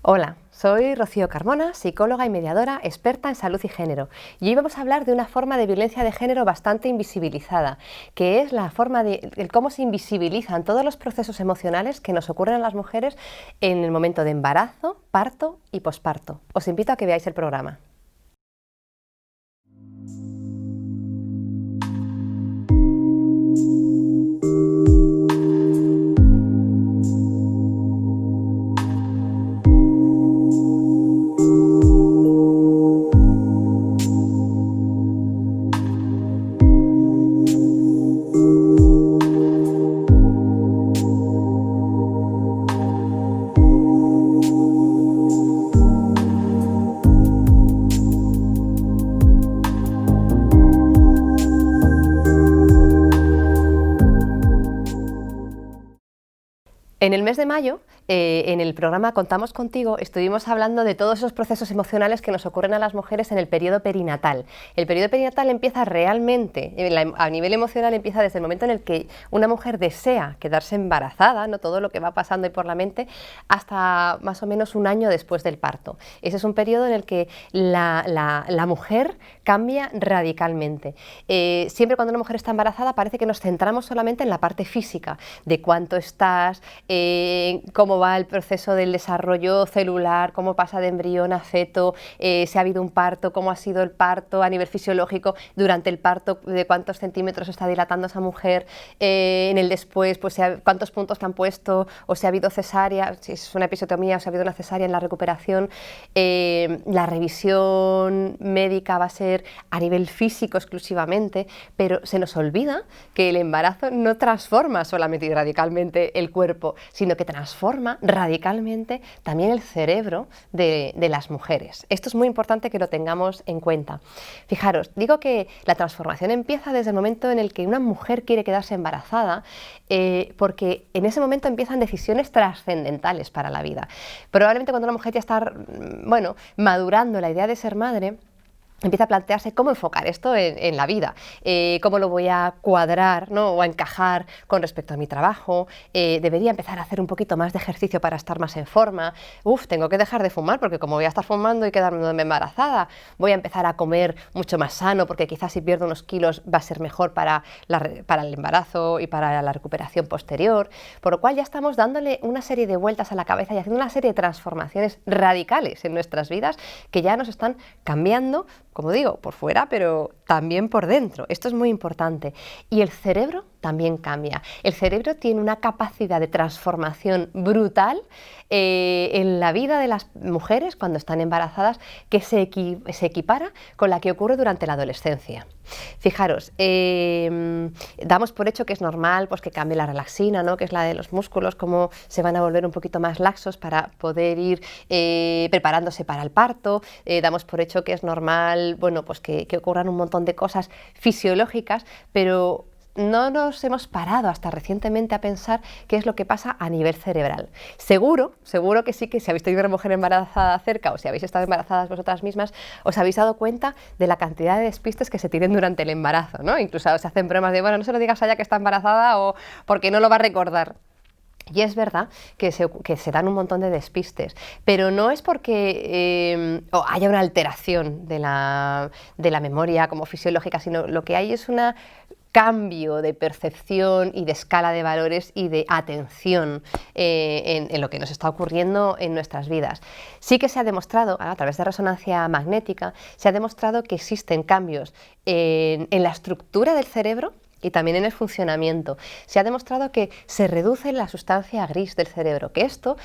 Hola, soy Rocío Carmona, psicóloga y mediadora experta en salud y género, y hoy vamos a hablar de una forma de violencia de género bastante invisibilizada, que es la forma de cómo se invisibilizan todos los procesos emocionales que nos ocurren a las mujeres en el momento de embarazo, parto y posparto. Os invito a que veáis el programa. En el mes de mayo, en el programa Contamos Contigo, estuvimos hablando de todos esos procesos emocionales que nos ocurren a las mujeres en el periodo perinatal. El periodo perinatal empieza realmente, a nivel emocional, empieza desde el momento en el que una mujer desea quedarse embarazada, ¿no? Todo lo que va pasando ahí por la mente, hasta más o menos un año después del parto. Ese es un periodo en el que la mujer cambia radicalmente. Siempre cuando una mujer está embarazada parece que nos centramos solamente en la parte física, de cuánto estás, cómo va el proceso del desarrollo celular, cómo pasa de embrión a feto, si ha habido un parto, cómo ha sido el parto a nivel fisiológico, durante el parto, de cuántos centímetros está dilatando esa mujer, en el después, pues cuántos puntos te han puesto, o si ha habido cesárea, si es una episiotomía o si ha habido una cesárea en la recuperación. La revisión médica va a ser a nivel físico exclusivamente, pero se nos olvida que el embarazo no transforma solamente y radicalmente el cuerpo, sino que transforma radicalmente también el cerebro de las mujeres. Esto es muy importante que lo tengamos en cuenta. Fijaros, digo que la transformación empieza desde el momento en el que una mujer quiere quedarse embarazada, porque en ese momento empiezan decisiones trascendentales para la vida. Probablemente cuando una mujer ya está, madurando la idea de ser madre, empieza a plantearse cómo enfocar esto en la vida, cómo lo voy a cuadrar, ¿no? O a encajar con respecto a mi trabajo, debería empezar a hacer un poquito más de ejercicio para estar más en forma, tengo que dejar de fumar porque como voy a estar fumando y quedarme embarazada, voy a empezar a comer mucho más sano porque quizás si pierdo unos kilos va a ser mejor para el embarazo y para la recuperación posterior, por lo cual ya estamos dándole una serie de vueltas a la cabeza y haciendo una serie de transformaciones radicales en nuestras vidas que ya nos están cambiando, como digo, por fuera, pero también por dentro. Esto es muy importante. Y el cerebro también cambia. El cerebro tiene una capacidad de transformación brutal en la vida de las mujeres cuando están embarazadas que se equipara con la que ocurre durante la adolescencia. Fijaros, damos por hecho que es normal pues, que cambie la relaxina, ¿no? Que es la de los músculos, cómo se van a volver un poquito más laxos para poder ir preparándose para el parto. Damos por hecho que es normal, bueno, pues que ocurran un montón de cosas fisiológicas, pero no nos hemos parado hasta recientemente a pensar qué es lo que pasa a nivel cerebral. Seguro que sí, que si habéis tenido una mujer embarazada cerca o si habéis estado embarazadas vosotras mismas, os habéis dado cuenta de la cantidad de despistes que se tienen durante el embarazo, ¿no? Incluso se hacen bromas de, bueno, no se lo digas a ella que está embarazada o porque no lo va a recordar. Y es verdad que se dan un montón de despistes, pero no es porque haya una alteración de la memoria como fisiológica, sino lo que hay es un cambio de percepción y de escala de valores y de atención en lo que nos está ocurriendo en nuestras vidas. Sí que se ha demostrado, a través de resonancia magnética, se ha demostrado que existen cambios en la estructura del cerebro y también en el funcionamiento. Se ha demostrado que se reduce la sustancia gris del cerebro, que esto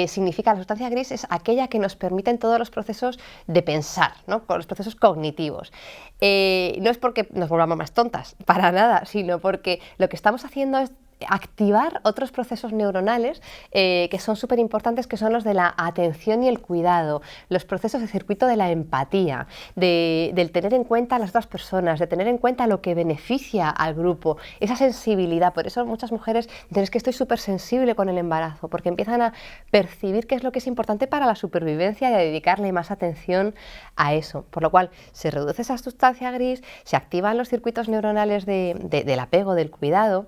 significa, la sustancia gris es aquella que nos permite en todos los procesos de pensar, ¿no? Con los procesos cognitivos. No es porque nos volvamos más tontas, para nada, sino porque lo que estamos haciendo es activar otros procesos neuronales que son súper importantes, que son los de la atención y el cuidado, los procesos de circuito de la empatía, del tener en cuenta a las otras personas, de tener en cuenta lo que beneficia al grupo, esa sensibilidad. Por eso muchas mujeres dicen, es que estoy súper sensible con el embarazo, porque empiezan a percibir qué es lo que es importante para la supervivencia y a dedicarle más atención a eso, por lo cual se reduce esa sustancia gris, se activan los circuitos neuronales del apego, del cuidado.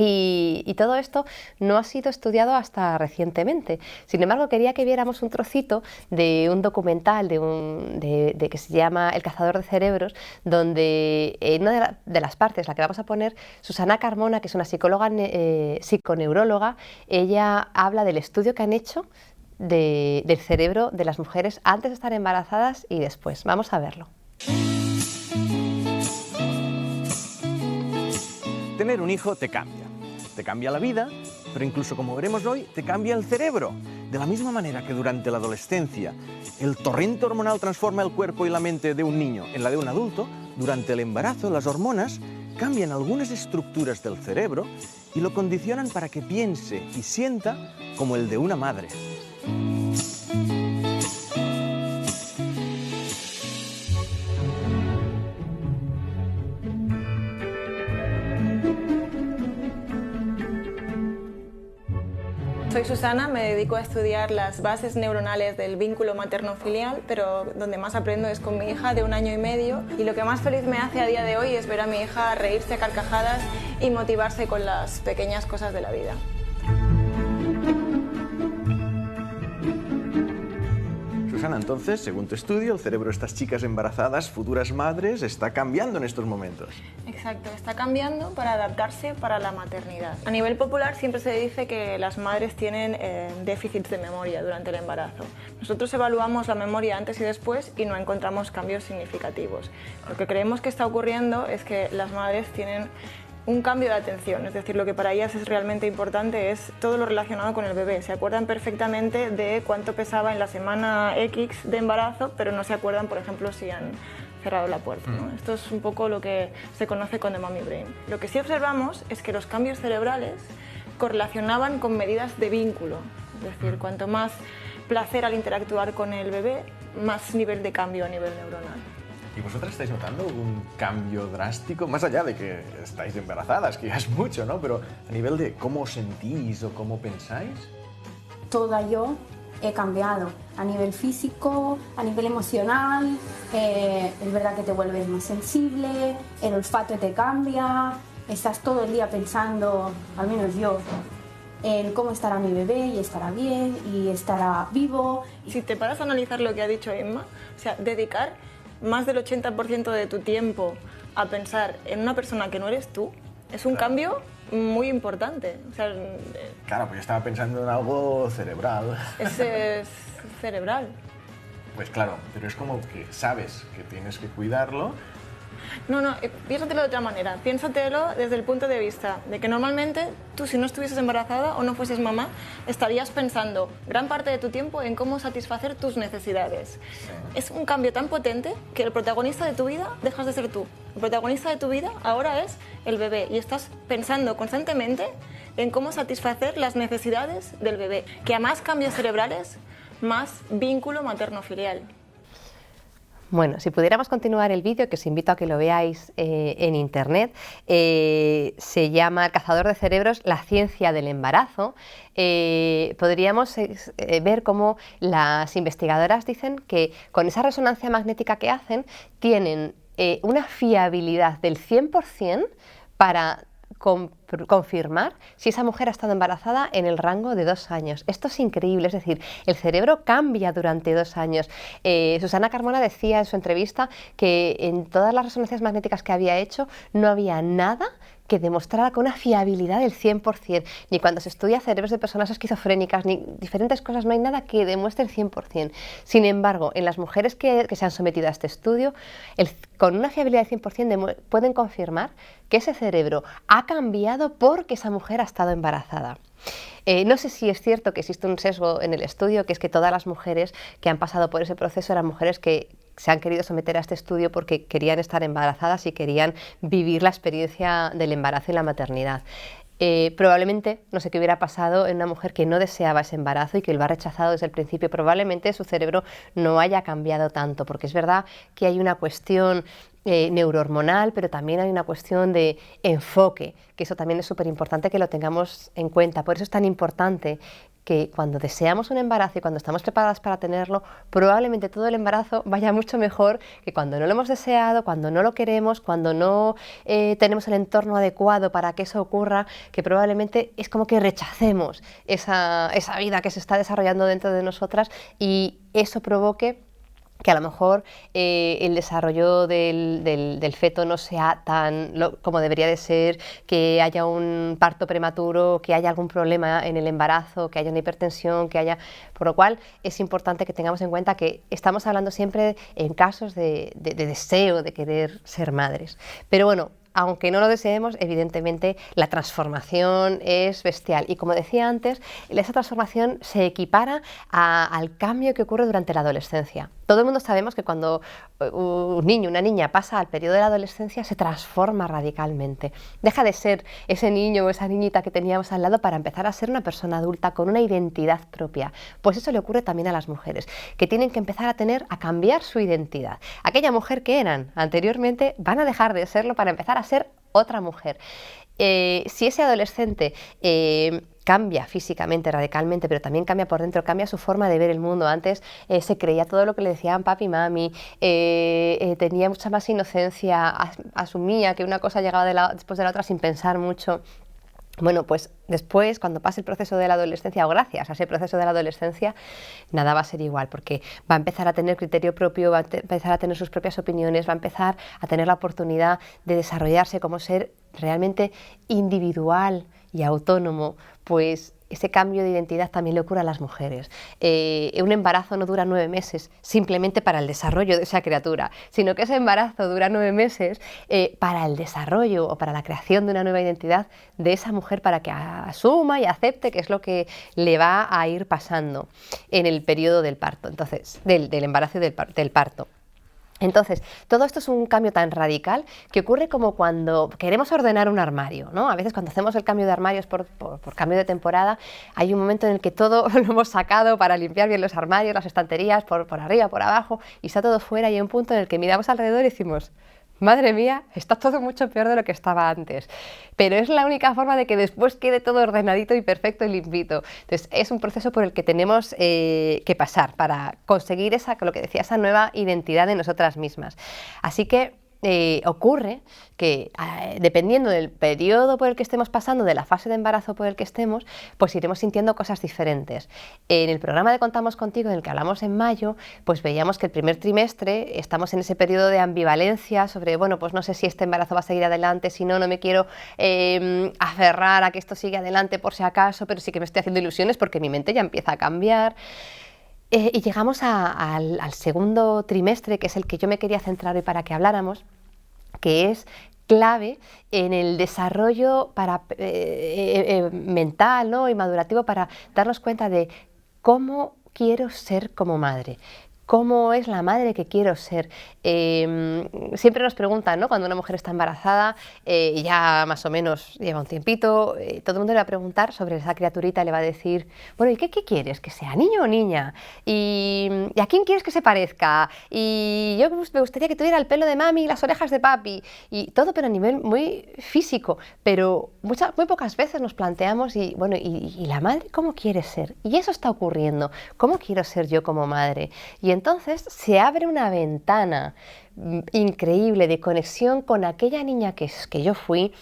Y todo esto no ha sido estudiado hasta recientemente. Sin embargo, quería que viéramos un trocito de un documental que se llama El cazador de cerebros, donde en una de las partes, la que vamos a poner, Susana Carmona, que es una psicóloga psiconeuróloga, ella habla del estudio que han hecho del cerebro de las mujeres antes de estar embarazadas y después. Vamos a verlo. Tener un hijo te cambia la vida, pero incluso, como veremos hoy, te cambia el cerebro. De la misma manera que durante la adolescencia el torrente hormonal transforma el cuerpo y la mente de un niño en la de un adulto, durante el embarazo las hormonas cambian algunas estructuras del cerebro y lo condicionan para que piense y sienta como el de una madre. Soy Susana, me dedico a estudiar las bases neuronales del vínculo materno-filial, pero donde más aprendo es con mi hija de 1 año y medio, y lo que más feliz me hace a día de hoy es ver a mi hija reírse a carcajadas y motivarse con las pequeñas cosas de la vida. Susana, entonces, según tu estudio, el cerebro de estas chicas embarazadas, futuras madres, está cambiando en estos momentos. Exacto, está cambiando para adaptarse para la maternidad. A nivel popular siempre se dice que las madres tienen déficits de memoria durante el embarazo. Nosotros evaluamos la memoria antes y después y no encontramos cambios significativos. Lo que creemos que está ocurriendo es que las madres tienen un cambio de atención, es decir, lo que para ellas es realmente importante es todo lo relacionado con el bebé. Se acuerdan perfectamente de cuánto pesaba en la semana X de embarazo, pero no se acuerdan, por ejemplo, si han cerrado la puerta, ¿no? Esto es un poco lo que se conoce con The Mommy Brain. Lo que sí observamos es que los cambios cerebrales correlacionaban con medidas de vínculo, es decir, cuanto más placer al interactuar con el bebé, más nivel de cambio a nivel neuronal. ¿Y vosotras estáis notando un cambio drástico? Más allá de que estáis embarazadas, que ya es mucho, ¿no? Pero a nivel de cómo os sentís o cómo pensáis. Toda yo he cambiado a nivel físico, a nivel emocional. Es verdad que te vuelves más sensible, el olfato te cambia, estás todo el día pensando, al menos yo, en cómo estará mi bebé y estará bien y estará vivo. Si te paras a analizar lo que ha dicho Emma, o sea, dedicar más del 80% de tu tiempo a pensar en una persona que no eres tú, es un cambio muy importante. O sea, claro, pues yo estaba pensando en algo cerebral. Es cerebral. Pues claro, pero es como que sabes que tienes que cuidarlo. No, piénsatelo de otra manera. Piénsatelo desde el punto de vista de que normalmente tú, si no estuvieses embarazada o no fueses mamá, estarías pensando gran parte de tu tiempo en cómo satisfacer tus necesidades. Sí. Es un cambio tan potente que el protagonista de tu vida dejas de ser tú. El protagonista de tu vida ahora es el bebé y estás pensando constantemente en cómo satisfacer las necesidades del bebé. Que a más cambios cerebrales, más vínculo materno-filial. Bueno, si pudiéramos continuar el vídeo, que os invito a que lo veáis en internet, se llama El cazador de cerebros, la ciencia del embarazo. Podríamos ver cómo las investigadoras dicen que con esa resonancia magnética que hacen, tienen una fiabilidad del 100% para confirmar si esa mujer ha estado embarazada en el rango de 2 años. Esto es increíble, es decir, el cerebro cambia durante 2 años. Susana Carmona decía en su entrevista que en todas las resonancias magnéticas que había hecho no había nada que demostrara con una fiabilidad del 100%, ni cuando se estudia cerebros de personas esquizofrénicas, ni diferentes cosas, no hay nada que demuestre el 100%. Sin embargo, en las mujeres que se han sometido a este estudio, con una fiabilidad del 100% pueden confirmar que ese cerebro ha cambiado porque esa mujer ha estado embarazada. No sé si es cierto que existe un sesgo en el estudio, que es que todas las mujeres que han pasado por ese proceso eran mujeres que se han querido someter a este estudio porque querían estar embarazadas y querían vivir la experiencia del embarazo y la maternidad. Probablemente, no sé qué hubiera pasado en una mujer que no deseaba ese embarazo y que lo ha rechazado desde el principio, probablemente su cerebro no haya cambiado tanto, porque es verdad que hay una cuestión neurohormonal, pero también hay una cuestión de enfoque, que eso también es súper importante que lo tengamos en cuenta. Por eso es tan importante que cuando deseamos un embarazo y cuando estamos preparadas para tenerlo, probablemente todo el embarazo vaya mucho mejor que cuando no lo hemos deseado, cuando no lo queremos, cuando no tenemos el entorno adecuado para que eso ocurra, que probablemente es como que rechacemos esa vida que se está desarrollando dentro de nosotras y eso provoque que a lo mejor el desarrollo del feto no sea como debería de ser, que haya un parto prematuro, que haya algún problema en el embarazo, que haya una hipertensión, que haya... Por lo cual es importante que tengamos en cuenta que estamos hablando siempre en casos de deseo, de querer ser madres. Pero bueno, aunque no lo deseemos, evidentemente la transformación es bestial. Y como decía antes, esa transformación se equipara al cambio que ocurre durante la adolescencia. Todo el mundo sabemos que cuando un niño, una niña pasa al periodo de la adolescencia se transforma radicalmente. Deja de ser ese niño o esa niñita que teníamos al lado para empezar a ser una persona adulta con una identidad propia. Pues eso le ocurre también a las mujeres, que tienen que empezar a cambiar su identidad. Aquella mujer que eran anteriormente van a dejar de serlo para empezar a ser otra mujer. Si ese adolescente cambia físicamente, radicalmente, pero también cambia por dentro, cambia su forma de ver el mundo. Antes se creía todo lo que le decían papi y mami, tenía mucha más inocencia, asumía que una cosa llegaba después de la otra sin pensar mucho. Bueno, pues después, cuando pase el proceso de la adolescencia, o gracias a ese proceso de la adolescencia, nada va a ser igual, porque va a empezar a tener criterio propio, va a empezar a tener sus propias opiniones, va a empezar a tener la oportunidad de desarrollarse como ser realmente individual y autónomo, pues ese cambio de identidad también le ocurre a las mujeres. Un embarazo no dura 9 meses simplemente para el desarrollo de esa criatura, sino que ese embarazo dura 9 meses para el desarrollo o para la creación de una nueva identidad de esa mujer, para que asuma y acepte qué es lo que le va a ir pasando en el periodo del parto, entonces, del embarazo y del parto. Entonces, todo esto es un cambio tan radical que ocurre como cuando queremos ordenar un armario, ¿no? A veces cuando hacemos el cambio de armarios por cambio de temporada, hay un momento en el que todo lo hemos sacado para limpiar bien los armarios, las estanterías, por arriba, por abajo, y está todo fuera, y hay un punto en el que miramos alrededor y decimos: madre mía, está todo mucho peor de lo que estaba antes. Pero es la única forma de que después quede todo ordenadito y perfecto y limpito. Entonces, es un proceso por el que tenemos que pasar para conseguir lo que decía, esa nueva identidad de nosotras mismas. Así que ocurre que dependiendo del periodo por el que estemos pasando, de la fase de embarazo por el que estemos, pues iremos sintiendo cosas diferentes. En el programa de Contamos Contigo, en el que hablamos en mayo, pues veíamos que el primer trimestre estamos en ese periodo de ambivalencia sobre, bueno, pues no sé si este embarazo va a seguir adelante, si no, no me quiero aferrar a que esto siga adelante por si acaso, pero sí que me estoy haciendo ilusiones porque mi mente ya empieza a cambiar. Y llegamos al segundo trimestre, que es el que yo me quería centrar hoy para que habláramos, que es clave en el desarrollo mental, ¿no? Y madurativo, para darnos cuenta de cómo quiero ser como madre. ¿Cómo es la madre que quiero ser? Siempre nos preguntan, ¿no? Cuando una mujer está embarazada y ya más o menos lleva un tiempito, todo el mundo le va a preguntar sobre esa criaturita y le va a decir, bueno, ¿y qué quieres? ¿Que sea niño o niña? ¿Y a quién quieres que se parezca? Y yo me gustaría que tuviera el pelo de mami y las orejas de papi. Y todo, pero a nivel muy físico. Pero muy pocas veces nos planteamos, y bueno, ¿y la madre cómo quiere ser? Y eso está ocurriendo. ¿Cómo quiero ser yo como madre? Y entonces se abre una ventana increíble de conexión con aquella niña que yo fui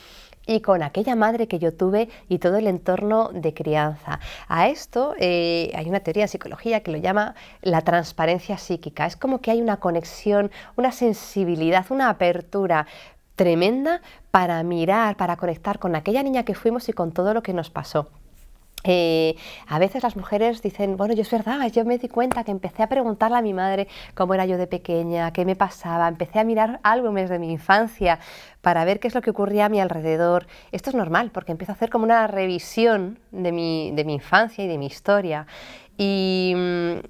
y con aquella madre que yo tuve y todo el entorno de crianza. A esto hay una teoría en psicología que lo llama la transparencia psíquica. Es como que hay una conexión, una sensibilidad, una apertura tremenda para mirar, para conectar con aquella niña que fuimos y con todo lo que nos pasó. A veces las mujeres dicen, bueno, yo es verdad, yo me di cuenta que empecé a preguntarle a mi madre cómo era yo de pequeña, qué me pasaba, empecé a mirar álbumes de mi infancia para ver qué es lo que ocurría a mi alrededor. Esto es normal, porque empiezo a hacer como una revisión de mi infancia y de mi historia. Y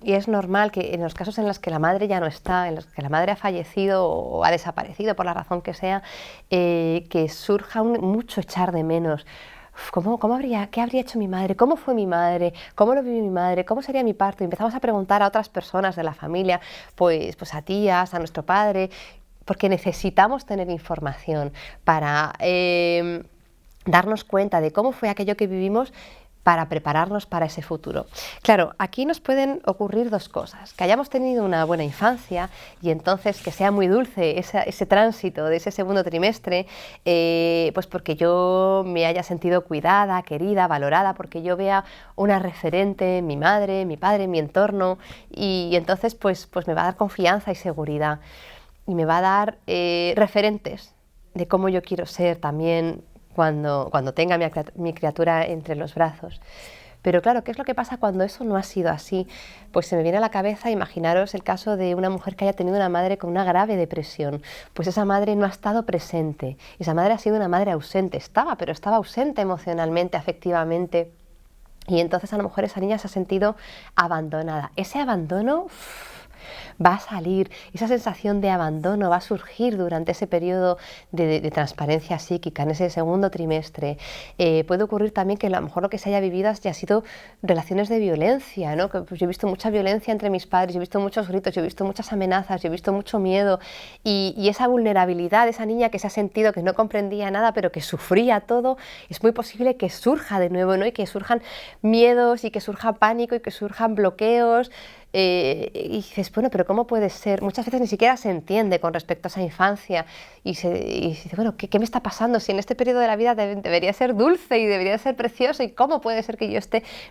es normal que en los casos en los que la madre ya no está, en los que la madre ha fallecido o ha desaparecido por la razón que sea, que surja mucho echar de menos. ¿Qué habría hecho mi madre? ¿Cómo fue mi madre? ¿Cómo lo vivió mi madre? ¿Cómo sería mi parto? Y empezamos a preguntar a otras personas de la familia, pues a tías, a nuestro padre, porque necesitamos tener información para darnos cuenta de cómo fue aquello que vivimos para prepararnos para ese futuro. Claro, aquí nos pueden ocurrir dos cosas: que hayamos tenido una buena infancia y entonces que sea muy dulce ese tránsito de ese segundo trimestre, pues porque yo me haya sentido cuidada, querida, valorada, porque yo vea una referente, mi madre, mi padre, mi entorno, y entonces pues me va a dar confianza y seguridad, y me va a dar referentes de cómo yo quiero ser también cuando tenga mi criatura entre los brazos. Pero claro, ¿qué es lo que pasa cuando eso no ha sido así? Pues se me viene a la cabeza, imaginaros el caso de una mujer que haya tenido una madre con una grave depresión. Pues esa madre no ha estado presente, esa madre ha sido una madre ausente, pero estaba ausente emocionalmente, afectivamente, y entonces a lo mejor esa niña se ha sentido abandonada. Ese abandono va a salir, esa sensación de abandono va a surgir durante ese periodo de transparencia psíquica, en ese segundo trimestre. Puede ocurrir también que a lo mejor lo que se haya vivido haya sido relaciones de violencia, ¿no? Que, pues, yo he visto mucha violencia entre mis padres, yo he visto muchos gritos, yo he visto muchas amenazas, yo he visto mucho miedo, y esa vulnerabilidad de esa niña que se ha sentido que no comprendía nada, pero que sufría todo, es muy posible que surja de nuevo, ¿no? Y que surjan miedos, y que surja pánico, y que surjan bloqueos. Y dices, bueno, pero ¿cómo puede ser? Muchas veces ni siquiera se entiende con respecto a esa infancia, y se dice, bueno, ¿qué me está pasando? Si en este periodo de la vida debería ser dulce y debería ser precioso, ¿y cómo puede ser que yo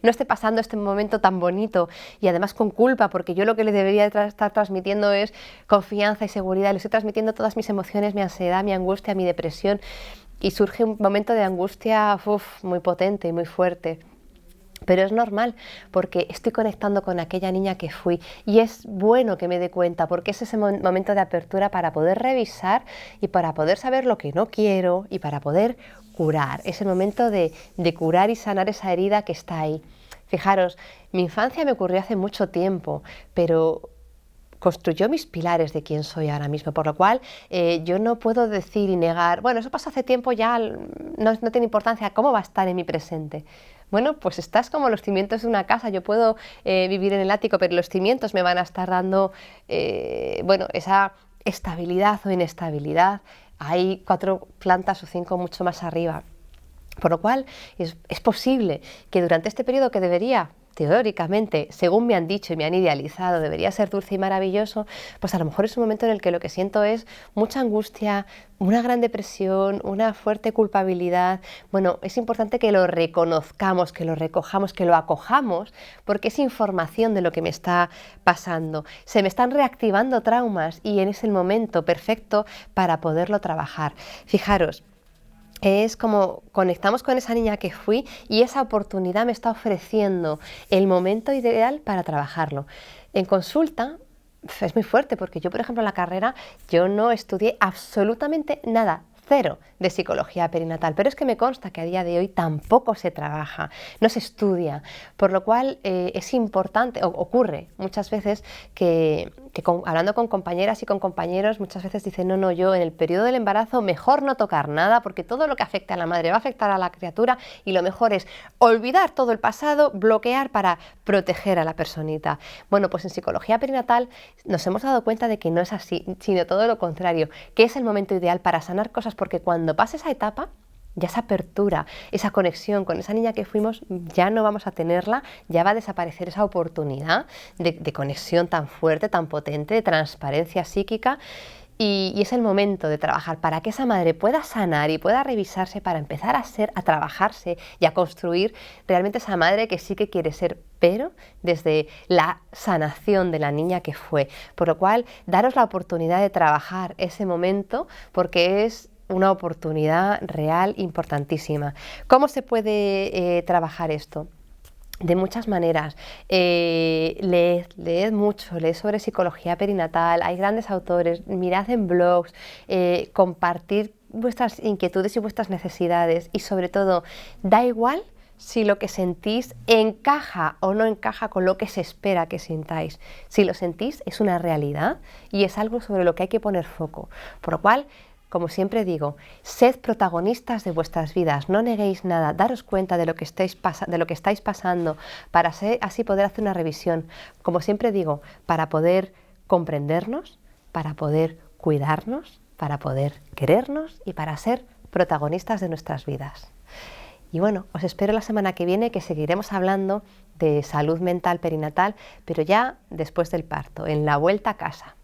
no esté pasando este momento tan bonito? Y además con culpa, porque yo lo que le debería estar transmitiendo es confianza y seguridad, le estoy transmitiendo todas mis emociones, mi ansiedad, mi angustia, mi depresión, y surge un momento de angustia muy potente y muy fuerte. Pero es normal, porque estoy conectando con aquella niña que fui, y es bueno que me dé cuenta, porque es ese momento de apertura para poder revisar y para poder saber lo que no quiero y para poder curar. Es el momento de curar y sanar esa herida que está ahí. Fijaros, mi infancia me ocurrió hace mucho tiempo, pero construyó mis pilares de quién soy ahora mismo, por lo cual yo no puedo decir y negar, bueno, eso pasó hace tiempo, ya no tiene importancia, ¿cómo va a estar en mi presente? Bueno, pues estás como los cimientos de una casa. Yo puedo vivir en el ático, pero los cimientos me van a estar dando esa estabilidad o inestabilidad. Hay 4 plantas o 5 mucho más arriba. Por lo cual es posible que durante este periodo, que debería, teóricamente, según me han dicho y me han idealizado, debería ser dulce y maravilloso, pues a lo mejor es un momento en el que lo que siento es mucha angustia, una gran depresión, una fuerte culpabilidad. Bueno, es importante que lo reconozcamos, que lo recojamos, que lo acojamos, porque es información de lo que me está pasando. Se me están reactivando traumas y es el momento perfecto para poderlo trabajar. Fijaros, es como conectamos con esa niña que fui, y esa oportunidad me está ofreciendo el momento ideal para trabajarlo. En consulta es muy fuerte, porque yo, por ejemplo, en la carrera yo no estudié absolutamente nada, 0 de psicología perinatal, pero es que me consta que a día de hoy tampoco se trabaja, no se estudia, por lo cual es importante, ocurre muchas veces que hablando con compañeras y con compañeros, muchas veces dicen, no, yo en el periodo del embarazo mejor no tocar nada, porque todo lo que afecta a la madre va a afectar a la criatura, y lo mejor es olvidar todo el pasado, bloquear para proteger a la personita. Bueno, pues en psicología perinatal nos hemos dado cuenta de que no es así, sino todo lo contrario, que es el momento ideal para sanar cosas, porque cuando pase esa etapa, ya esa apertura, esa conexión con esa niña que fuimos, ya no vamos a tenerla, ya va a desaparecer esa oportunidad de conexión tan fuerte, tan potente, de transparencia psíquica, y es el momento de trabajar para que esa madre pueda sanar y pueda revisarse, para empezar a trabajarse y a construir realmente esa madre que sí que quiere ser, pero desde la sanación de la niña que fue. Por lo cual, daros la oportunidad de trabajar ese momento, porque es una oportunidad real importantísima. ¿Cómo se puede trabajar esto? De muchas maneras. Leed mucho, leed sobre psicología perinatal, hay grandes autores, mirad en blogs, compartir vuestras inquietudes y vuestras necesidades, y sobre todo, da igual si lo que sentís encaja o no encaja con lo que se espera que sintáis. Si lo sentís, es una realidad y es algo sobre lo que hay que poner foco. Por lo cual, como siempre digo, sed protagonistas de vuestras vidas, no neguéis nada, daros cuenta de lo que estáis pasando, para así poder hacer una revisión. Como siempre digo, para poder comprendernos, para poder cuidarnos, para poder querernos y para ser protagonistas de nuestras vidas. Y bueno, os espero la semana que viene, que seguiremos hablando de salud mental perinatal, pero ya después del parto, en la vuelta a casa.